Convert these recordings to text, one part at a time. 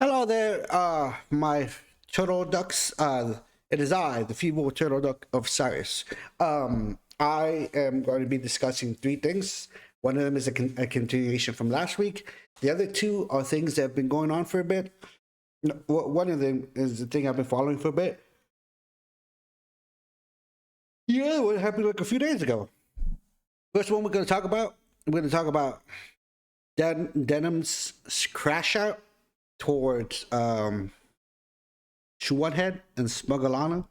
Hello there, my turtle ducks. It is I, the feeble turtle duck of Cyrus. I am going to be discussing three things. One of them is a continuation from last week. The other two are things that have been going on for a bit. One of them is the thing I've been following for a bit. Yeah, what happened like a few days ago. First one we're going to talk about. We're going to talk about Denims Crashout towards Chud and Smugglana.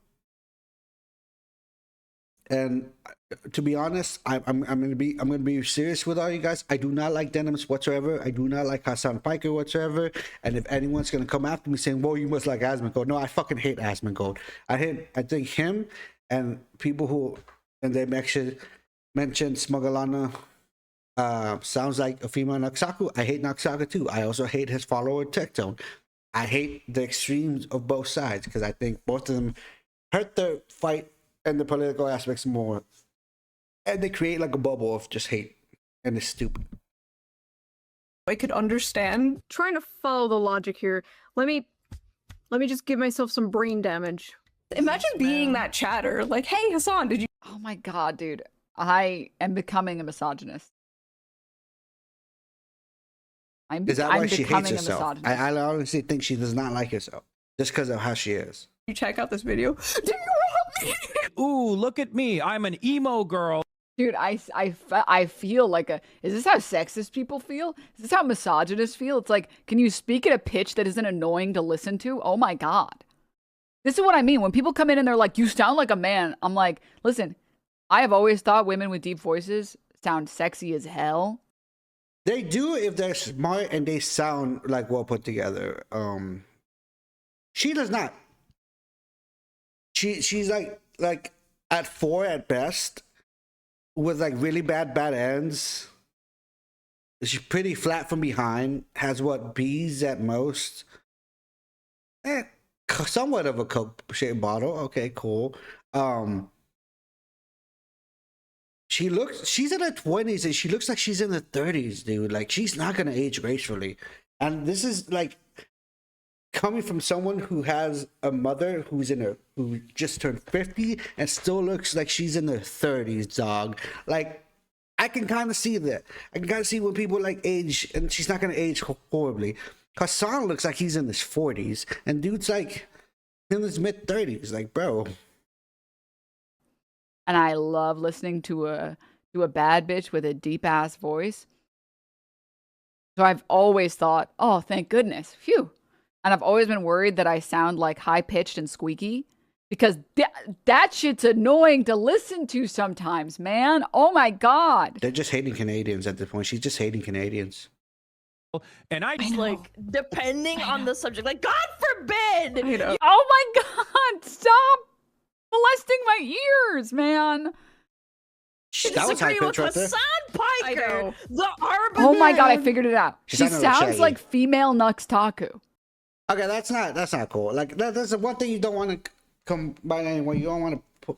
And to be honest, I'm gonna be serious with all you guys. I do not like Denims whatsoever. I do not like Hassan Piker whatsoever. And if anyone's gonna come after me saying, "Well, you must like Asmongold," no, I fucking hate Asmongold. I think him and people who and they mentioned Smugglana sounds like a female Noxaku. I hate Noxaku too. I also hate his follower Tectone. I hate the extremes of both sides because I think both of them hurt the fight and the political aspects more. And they create like a bubble of just hate. And it's stupid. I could understand. Trying to follow the logic here. Let me just give myself some brain damage. Imagine being that chatter. Like, hey, Hassan, did you... Oh my god, dude. I am becoming a misogynist. Is that why she hates herself? Misogynist. I honestly think she does not like herself. Just because of how she is. You check out this video? Do you help me? Ooh, look at me. I'm an emo girl. Dude, I feel like a... Is this how sexist people feel? Is this how misogynists feel? It's like, can you speak at a pitch that isn't annoying to listen to? Oh my god. This is what I mean. When people come in and they're like, you sound like a man. I'm like, listen, I have always thought women with deep voices sound sexy as hell. They do if they're smart and they sound like well put together. She does not. She's like at 4 at best, with like really bad ends. She's pretty flat from behind. Has what, B's at most. Somewhat of a Coke shaped bottle. Okay, cool. She's in her 20s and she looks like she's in her 30s, dude. Like, she's not gonna age gracefully. And this is like coming from someone who has a mother who just turned 50 and still looks like she's in her 30s, dog. Like, I can kind of see that. I can kind of see when people like age, and she's not gonna age horribly. Hassan looks like he's in his 40s, and dude's like in his mid 30s. Like, bro. And I love listening to a bad bitch with a deep ass voice. So I've always thought, oh, thank goodness, phew. And I've always been worried that I sound like high pitched and squeaky because that shit's annoying to listen to sometimes, man. Oh my god. They're just hating Canadians at this point. She's just hating Canadians. And I like, depending on the subject, like, God forbid! You know. Oh my god, stop molesting my ears, man. That was high Disagree with pitch right there. Hassan I Piker, know. the arbiter. Oh my god, I figured it out. She She sounded like sounds Shaggy. like female Nuxtaku. Okay, that's not cool. Like, that's the one thing you don't want to combine anyone. You don't want to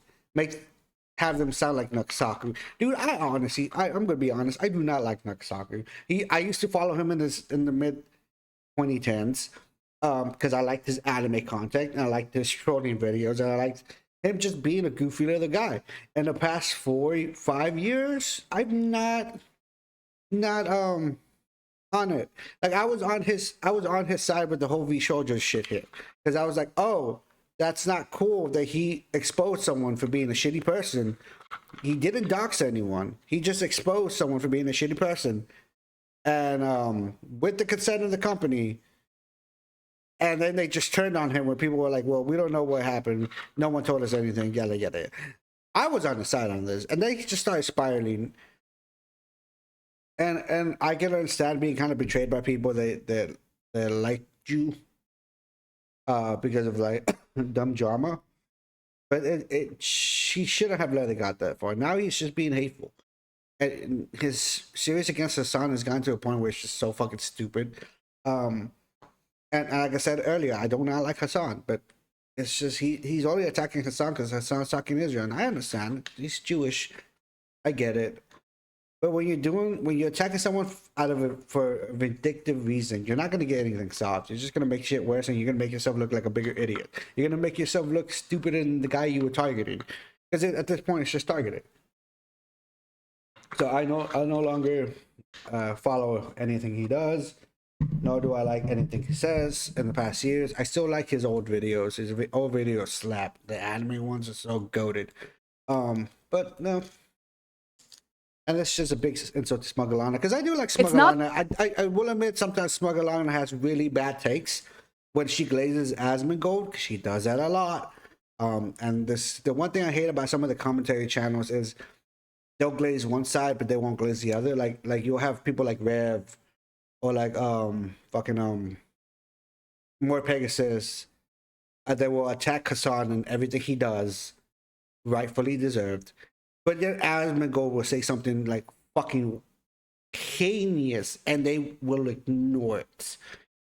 have them sound like Nuxaku. Dude, I'm gonna be honest. I do not like Nuxaku. I used to follow him in the mid 2010s because I liked his anime content and I liked his trolling videos and I liked him just being a goofy little guy. In the past 4-5 years, I'm not on it. Like, I was on his side with the whole V Soldiers shit here, because I was like, oh, that's not cool that he exposed someone for being a shitty person. He didn't dox anyone. He just exposed someone for being a shitty person, and with the consent of the company. And then they just turned on him when people were like, well, we don't know what happened. No one told us anything. Yada yada. I was on the side on this, and they just started spiraling. And I can understand being kind of betrayed by people that liked you because of like dumb drama, but she shouldn't have let it got that far. Now he's just being hateful, and his series against Hassan has gotten to a point where it's just so fucking stupid. And like I said earlier, I do not like Hassan, but it's just he's only attacking Hassan because Hassan's attacking Israel, and I understand he's Jewish. I get it. But when you're attacking someone out of for a vindictive reason, you're not gonna get anything solved. You're just gonna make shit worse, and you're gonna make yourself look like a bigger idiot. You're gonna make yourself look stupider than the guy you were targeting, because at this point it's just targeted. So I no longer follow anything he does, nor do I like anything he says in the past years. I still like his old videos. His old videos slap. The anime ones are so goated. But no. And it's just a big insult to Smuggalana, because I do like Smuggalana. I will admit sometimes Smuggalana has really bad takes when she glazes Asmongold, because she does that a lot. And the one thing I hate about some of the commentary channels is they'll glaze one side, but they won't glaze the other. Like you'll have people like Rev or like More Pegasus. They will attack Hassan and everything he does, rightfully deserved. But then Asmongold will say something like fucking heinous, and they will ignore it.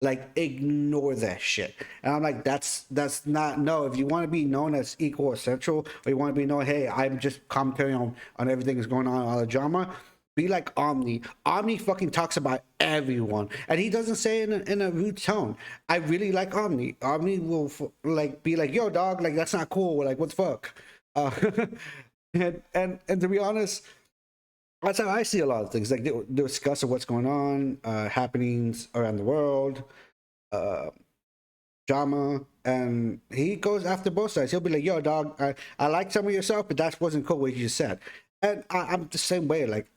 Like, ignore that shit. And I'm like, that's not, no. If you want to be known as equal or central, or you want to be known, hey, I'm just commentating on everything that's going on, all the drama, be like Omni. Omni fucking talks about everyone, and he doesn't say it in a rude tone. I really like Omni. Omni will like be like, yo, dog, like that's not cool. Like, what the fuck? And to be honest, that's how I see a lot of things. Like they discuss what's going on, happenings around the world, drama, and he goes after both sides. He'll be like, "Yo, dog, I like some of yourself, but that wasn't cool what you just said." And I'm the same way. Like,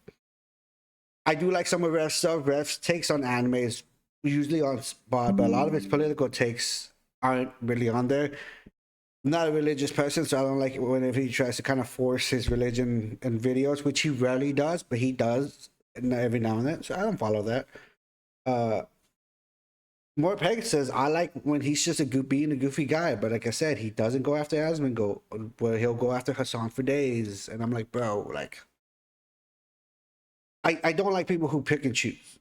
I do like some of Rev's stuff. Rev's takes on anime is usually on spot, but a lot of his political takes aren't really on there. I'm not a religious person, so I don't like it whenever he tries to kind of force his religion in videos, which he rarely does, but he does every now and then. So I don't follow that. More Pegasus, I like when he's just being a goofy guy, but like I said, he doesn't go after Asmongold, where he'll go after Hassan for days, and I'm like, bro, like, I don't like people who pick and choose.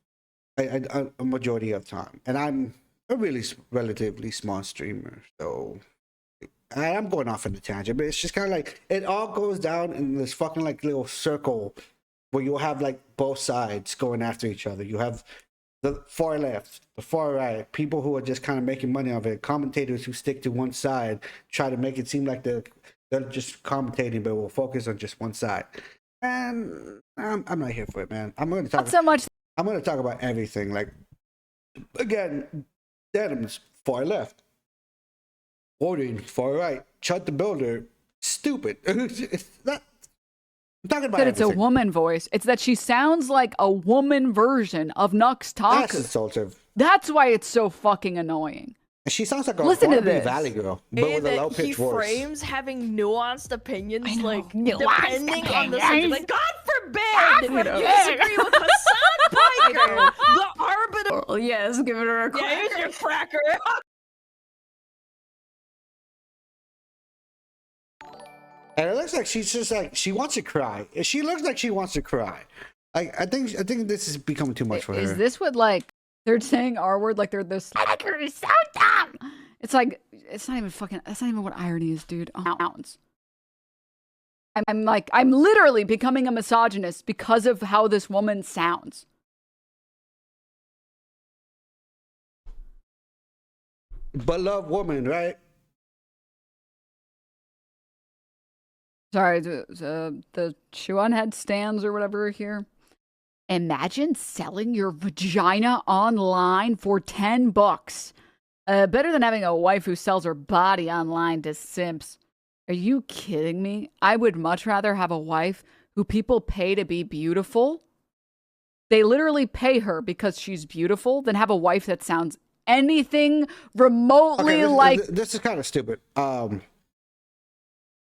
A majority of the time, and I'm a really relatively small streamer, so. I'm going off on a tangent, but it's just kind of like it all goes down in this fucking like little circle where you'll have like both sides going after each other. You have the far left, the far right, people who are just kind of making money off it, commentators who stick to one side, try to make it seem like they're just commentating, but will focus on just one side. And I'm not here for it, man. I'm going to talk. Not so much. I'm going to talk about everything. Like, again, Denims far left. Ordering far right, Chud the Builder, stupid. It's not, I'm talking about that it's a woman voice. It's that she sounds like a woman version of Nux Taku. That's insultive. That's why it's so fucking annoying. And she sounds like a Listen to R&B this. Valley girl, but with a low pitched voice. He frames having nuanced opinions, like Nuanced depending on the opinions. subject. Like, God forbid you disagree with Hassan Piker, the arbiter. Oh, yes, give it a crack. Yeah, here's your cracker. And it looks like she's just like she wants to cry. She looks like she wants to cry. I think this is becoming too much for her. Is this what like they're saying R word like they're this Slacker is so dumb? It's like it's not even fucking. That's not even what irony is, dude. Sounds. I'm literally becoming a misogynist because of how this woman sounds. Beloved woman, right? Sorry, the Chuan head stands or whatever here. Imagine selling your vagina online for $10. Better than having a wife who sells her body online to simps. Are you kidding me? I would much rather have a wife who people pay to be beautiful. They literally pay her because she's beautiful than have a wife that sounds anything remotely like... This is kind of stupid.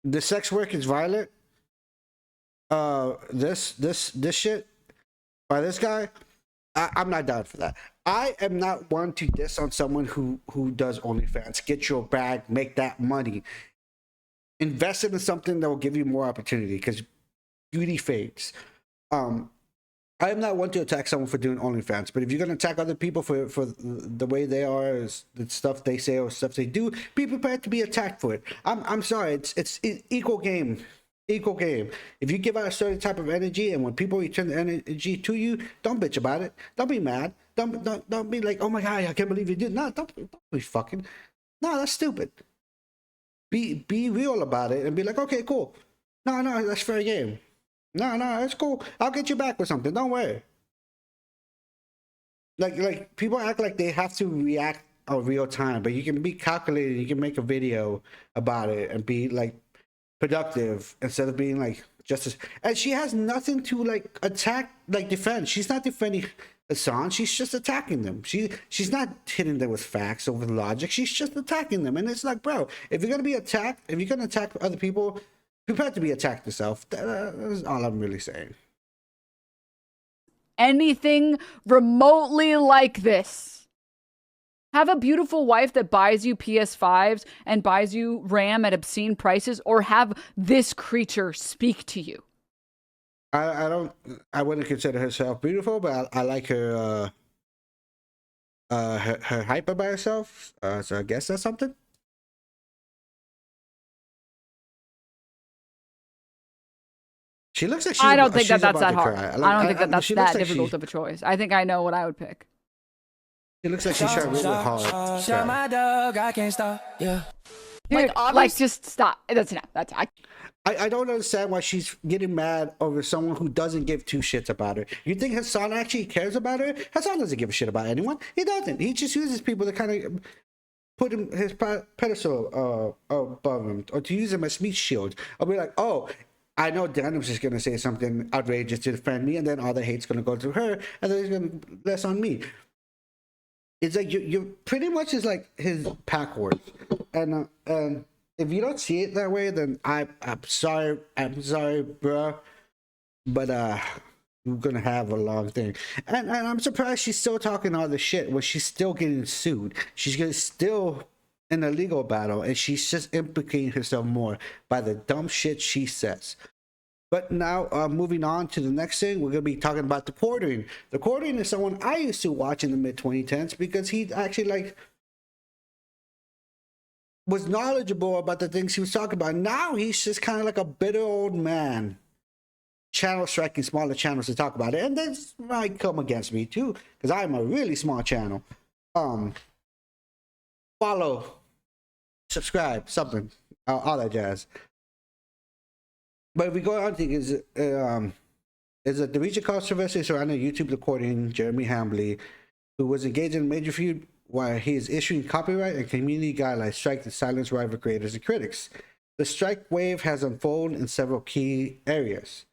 The sex work is violent. This shit by this guy, I'm not down for that. I am not one to diss on someone who does OnlyFans. Get your bag, make that money. Invest it in something that will give you more opportunity because beauty fades. I am not one to attack someone for doing OnlyFans, but if you're gonna attack other people for the way they are, the stuff they say or stuff they do, be prepared to be attacked for it. I'm sorry, it's equal game. Equal game. If you give out a certain type of energy, and when people return the energy to you, don't bitch about it. Don't be mad. Don't be like, oh my god, I can't believe you did. No, don't be fucking. No, that's stupid. Be real about it and be like, okay, cool. No, that's fair game. No, it's cool. I'll get you back with something. Don't worry. Like people act like they have to react in real time, but you can be calculated. You can make a video about it and be like productive instead of being like justice. And she has nothing to like attack, like defend. She's not defending Hassan. She's just attacking them. She's not hitting them with facts or with logic. She's just attacking them. And it's like, bro, if you're gonna be attacked, if you're gonna attack other people, prepare to be attacked yourself. That's all I'm really saying. Anything remotely like this. Have a beautiful wife that buys you PS5s and buys you RAM at obscene prices, or have this creature speak to you. I wouldn't consider herself beautiful, but I like her her hype about herself. So I guess that's something. She looks like she's I don't think she's that's about that to hard. cry. I don't think that's she that looks like difficult of a choice. I think I know what I would pick. She looks like she's trying really hard. Shot my dog, I can't stop. Yeah. Dude, like just stop. That's enough. I don't understand why she's getting mad over someone who doesn't give two shits about her. You think Hassan actually cares about her? Hassan doesn't give a shit about anyone. He doesn't. He just uses people to kind of put him his pedestal above him, or to use him as meat shield. I'll be like, oh, I know Denim's just gonna say something outrageous to defend me, and then all the hate's gonna go to her, and then he's gonna less on me. It's like you pretty much is like his pack horse, and if you don't see it that way, then I'm sorry, bro, but you're gonna have a long thing. And I'm surprised she's still talking all this shit when she's still getting sued. She's still in a legal battle, and she's just implicating herself more by the dumb shit she says. But now, moving on to the next thing, we're going to be talking about the Quartering. The Quartering is someone I used to watch in the mid-2010s because he actually, like, was knowledgeable about the things he was talking about. Now he's just kind of like a bitter old man, channel striking smaller channels to talk about it. And this might come against me, too, because I'm a really small channel. Follow, subscribe, something, all that jazz. But if we go on to is that the recent controversy surrounding YouTube recording Jeremy Hambley, who was engaged in a major feud while he is issuing copyright and community guidelines strike to silence rival creators and critics. The strike wave has unfolded in several key areas.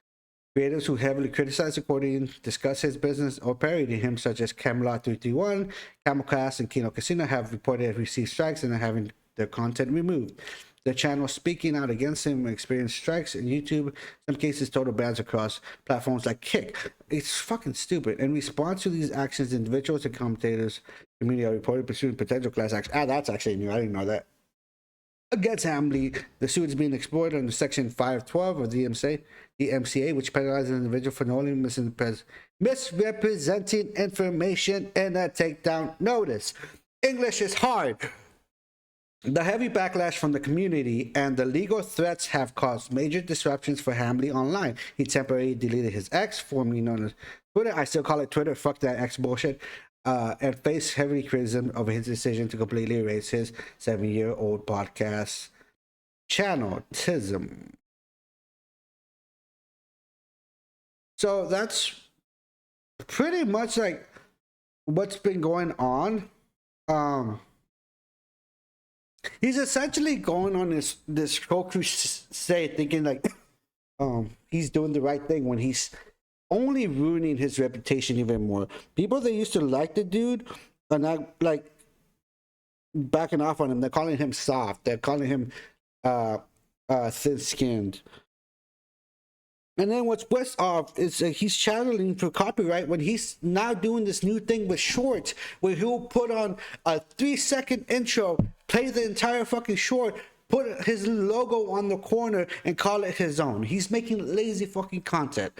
Creators who heavily criticize recording, discuss his business, or parody him, such as Camelot 331, Camelcast, and Kino Casino, have reported received strikes and are having their content removed. The channel speaking out against him experienced strikes in YouTube, in some cases total bans across platforms like Kick. It's fucking stupid. In response to these actions, individuals and commentators community are reported pursuing potential class action. That's actually new. I didn't know that. Against Hambley, the suit is being explored under Section 512 of the MCA, which penalizes an individual for knowingly misrepresenting information in a takedown notice. English is hard. The heavy backlash from the community and the legal threats have caused major disruptions for Hambley online. He temporarily deleted his X, formerly known as Twitter. I still call it Twitter. Fuck that X bullshit. And faced heavy criticism over his decision to completely erase his 7-year-old podcast channel, Tism. So that's pretty much like what's been going on. He's essentially going on this whole crusade thinking like he's doing the right thing when he's only ruining his reputation even more. People that used to like the dude are now like backing off on him. They're calling him soft. They're calling him thin-skinned. And then what's worse off is he's channeling for copyright when he's now doing this new thing with shorts where he'll put on a 3-second intro, play the entire fucking short, put his logo on the corner and call it his own. He's making lazy fucking content.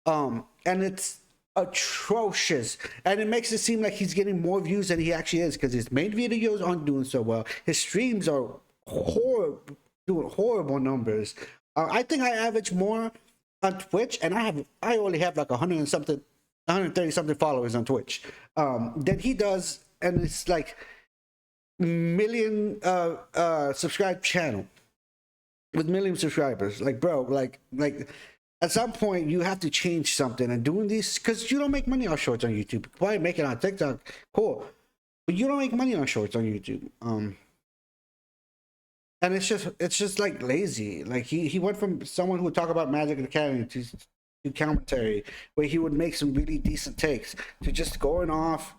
And it's atrocious. And it makes it seem like he's getting more views than he actually is because his main videos aren't doing so well. His streams are doing horrible numbers. I think I average more on Twitch, and I only have like 100 and something, 130 something followers on Twitch than he does, and it's like million subscribed channel with million subscribers. Like, bro, like at some point you have to change something, and doing these, because you don't make money on shorts on YouTube. Why make it on TikTok? Cool, but you don't make money on shorts on YouTube. And it's just like lazy. Like he went from someone who would talk about Magic Academy to commentary where he would make some really decent takes to just going off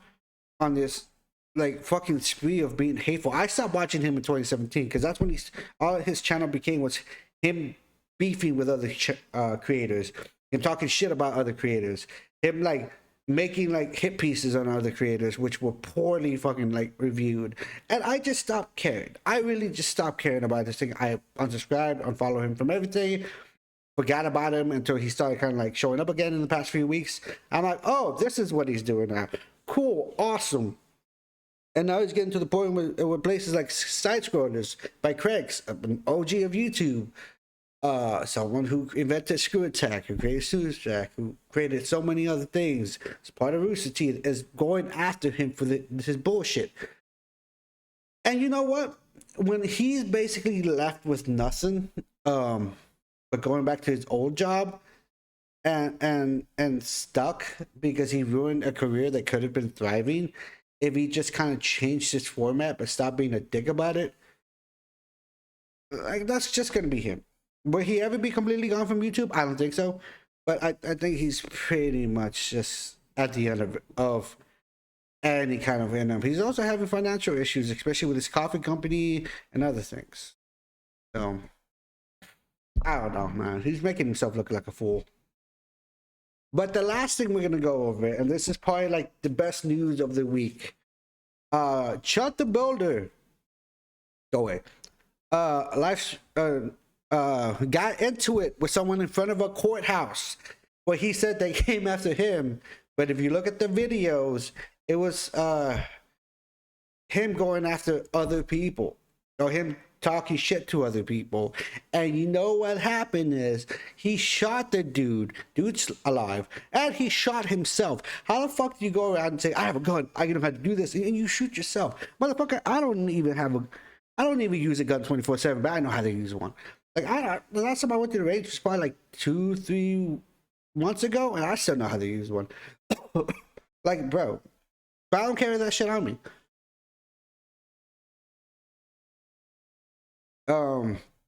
on this like fucking spree of being hateful. I stopped watching him in 2017 because that's when all his channel became was him beefing with other creators, him talking shit about other creators, him like making like hit pieces on other creators which were poorly fucking like reviewed, and I just stopped caring. I really just stopped caring about this thing. I unsubscribed, unfollowed him from everything, forgot about him until he started kind of like showing up again in the past few weeks. I'm like, oh, this is what he's doing now. Cool, awesome. And now he's getting to the point where places like Side Scrollers by Craig's, an OG of YouTube, someone who invented Screw Attack, who created Suicide, who created so many other things, as part of Rooster Teeth, is going after him for his bullshit. And you know what? When he's basically left with nothing, but going back to his old job, and stuck because he ruined a career that could have been thriving if he just kind of changed his format but stopped being a dick about it, like that's just gonna be him. Will he ever be completely gone from YouTube? I don't think so. But I think he's pretty much just at the end of any kind of venom. He's also having financial issues, especially with his coffee company and other things. So, I don't know, man. He's making himself look like a fool. But the last thing we're going to go over, and this is probably like the best news of the week. Chud the Builder. Go away. Got into it with someone in front of a courthouse where he said they came after him, but if you look at the videos, it was him going after other people, or him talking shit to other people. And you know what happened is he shot the dude's alive, and he shot himself. How the fuck do you go around and say, I have a gun, I know how to do this, and you shoot yourself? Motherfucker, I don't even use a gun 24/7, but I know how to use one. Like, the last time I went to the range was probably like 2-3 months ago, and I still know how to use one. Like, bro, I don't carry that shit on me.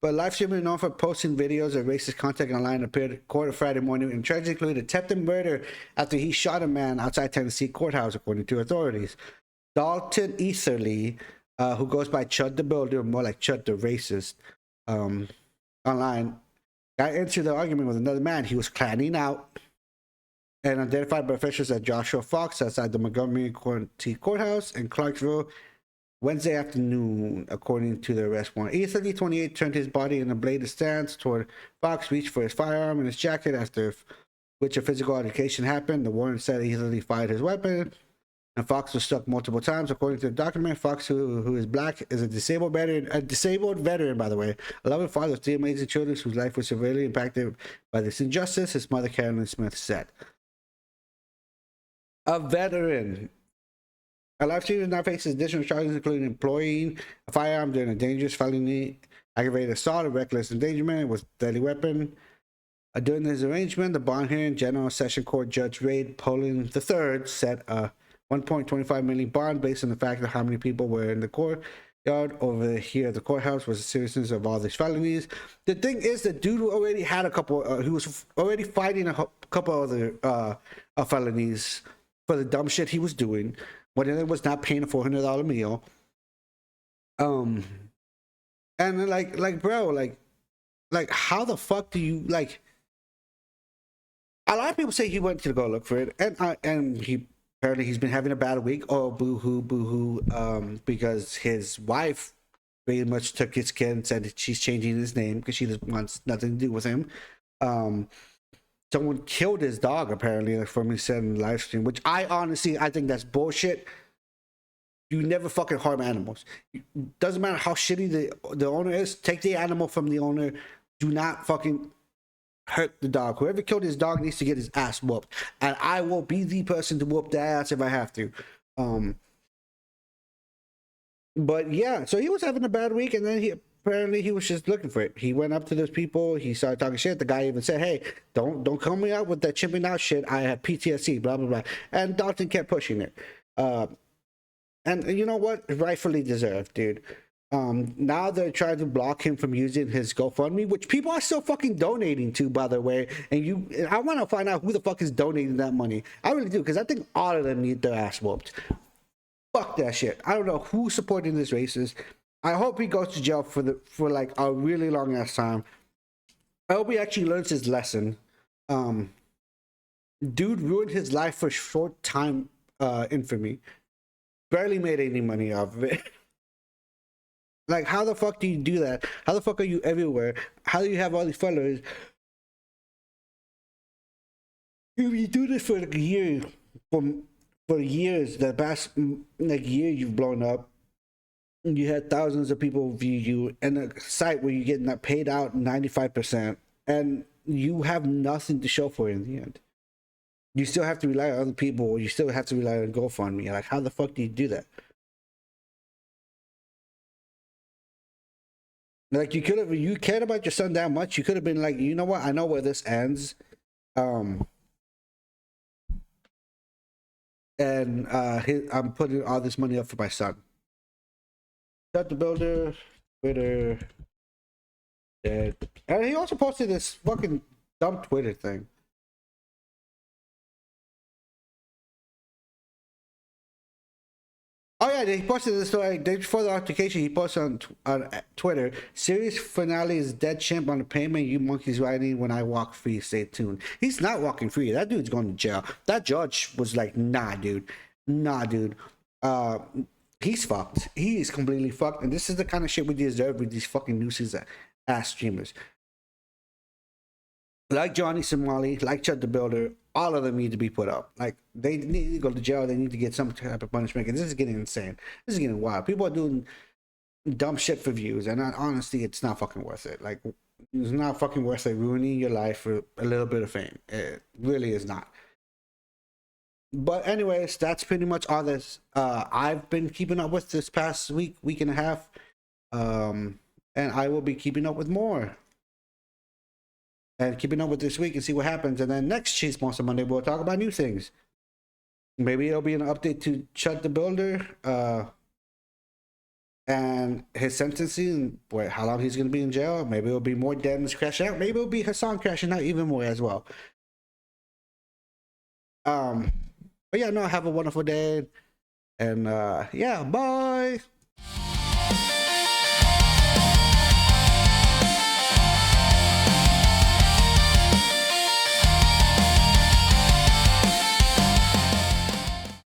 But live streaming known for posting videos of racist content online appeared at court Friday morning and tragically attempted murder after he shot a man outside Tennessee courthouse, according to authorities. Dalton Easterly, who goes by Chud the Builder, more like Chud the Racist, online, got into the argument with another man. He was clanning out and identified by officials as Joshua Fox outside the Montgomery County Courthouse in Clarksville Wednesday afternoon, according to the arrest warrant. Easterly, 28, turned his body in a bladed stance toward Fox, reached for his firearm and his jacket, after which a physical altercation happened. The warrant said Easterly fired his weapon, and Fox was struck multiple times. According to the document, Fox, who is black, is a disabled veteran, by the way, a loving father of 3 amazing children whose life was severely impacted by this injustice, his mother, Carolyn Smith, said. A veteran. A live streamer now faces additional charges, including employing a firearm during a dangerous felony, aggravated assault, or reckless endangerment with deadly weapon. During this arrangement, the bond hearing, General Session Court Judge Ray Poland III set a $1.25 million bond based on the fact of how many people were in the courtyard over here at the courthouse was the seriousness of all these felonies. The thing is, the dude already had a couple, he was already fighting a couple other felonies for the dumb shit he was doing. One of them was not paying a $400 meal. And like, bro, like how the fuck do you, like, a lot of people say he went to go look for it, and he apparently he's been having a bad week. Oh, boo-hoo, because his wife pretty much took his kid and said that she's changing his name because she just wants nothing to do with him. Someone killed his dog, apparently, like, from his said live stream, which I think that's bullshit. You never fucking harm animals. Doesn't matter how shitty the owner is. Take the animal from the owner, do not fucking hurt the dog. Whoever killed his dog needs to get his ass whooped, and I will be the person to whoop their ass if I have to. But yeah, so he was having a bad week, and then apparently he was just looking for it. He went up to those people, he started talking shit. The guy even said, "Hey, don't call me out with that chimping out shit. I have PTSD, blah blah blah." And Dalton kept pushing it. And you know what? Rightfully deserved, dude. Now they're trying to block him from using his GoFundMe, which people are still fucking donating to, by the way. And I want to find out who the fuck is donating that money. I really do, because I think all of them need their ass whooped. Fuck that shit. I don't know who's supporting this racist. I hope he goes to jail for like a really long ass time. I hope he actually learns his lesson. Dude ruined his life for short time infamy. Barely made any money off of it. Like, how the fuck do you do that? How the fuck are you everywhere? How do you have all these followers? If you do this for like a year, for years, the past like year you've blown up, you had thousands of people view you, and a site where you're getting that paid out 95%, and you have nothing to show for it in the end. You still have to rely on other people, or you still have to rely on GoFundMe. Like, how the fuck do you do that? Like, you cared about your son that much, you could have been like, you know what, I know where this ends. And I'm putting all this money up for my son. Chud the Builder, Twitter, dead. And he also posted this fucking dumb Twitter thing. Oh yeah, he posted this story before the altercation. He posted on Twitter, "Series finale is dead chimp on the payment. You monkeys riding when I walk free. Stay tuned." He's not walking free. That dude's going to jail. That judge was like, "Nah, dude. Nah, dude. He's fucked. He is completely fucked." And this is the kind of shit we deserve with these fucking nuisance ass streamers. Like Johnny Somali, like Chud the Builder, all of them need to be put up. Like, they need to go to jail. They need to get some type of punishment. Because this is getting insane. This is getting wild. People are doing dumb shit for views, and honestly, it's not fucking worth it. Like, it's not fucking worth it ruining your life for a little bit of fame. It really is not. But anyways, that's pretty much all this I've been keeping up with this past week and a half. And I will be keeping up with more. And keeping up with this week and see what happens. And then next Chismoso Monday, we'll talk about new things. Maybe it'll be an update to Chud the Builder and his sentencing, how long he's going to be in jail. Maybe it'll be more Denims Crashout. Maybe it'll be Hassan crashing out even more as well. But yeah, no, have a wonderful day. And yeah, bye.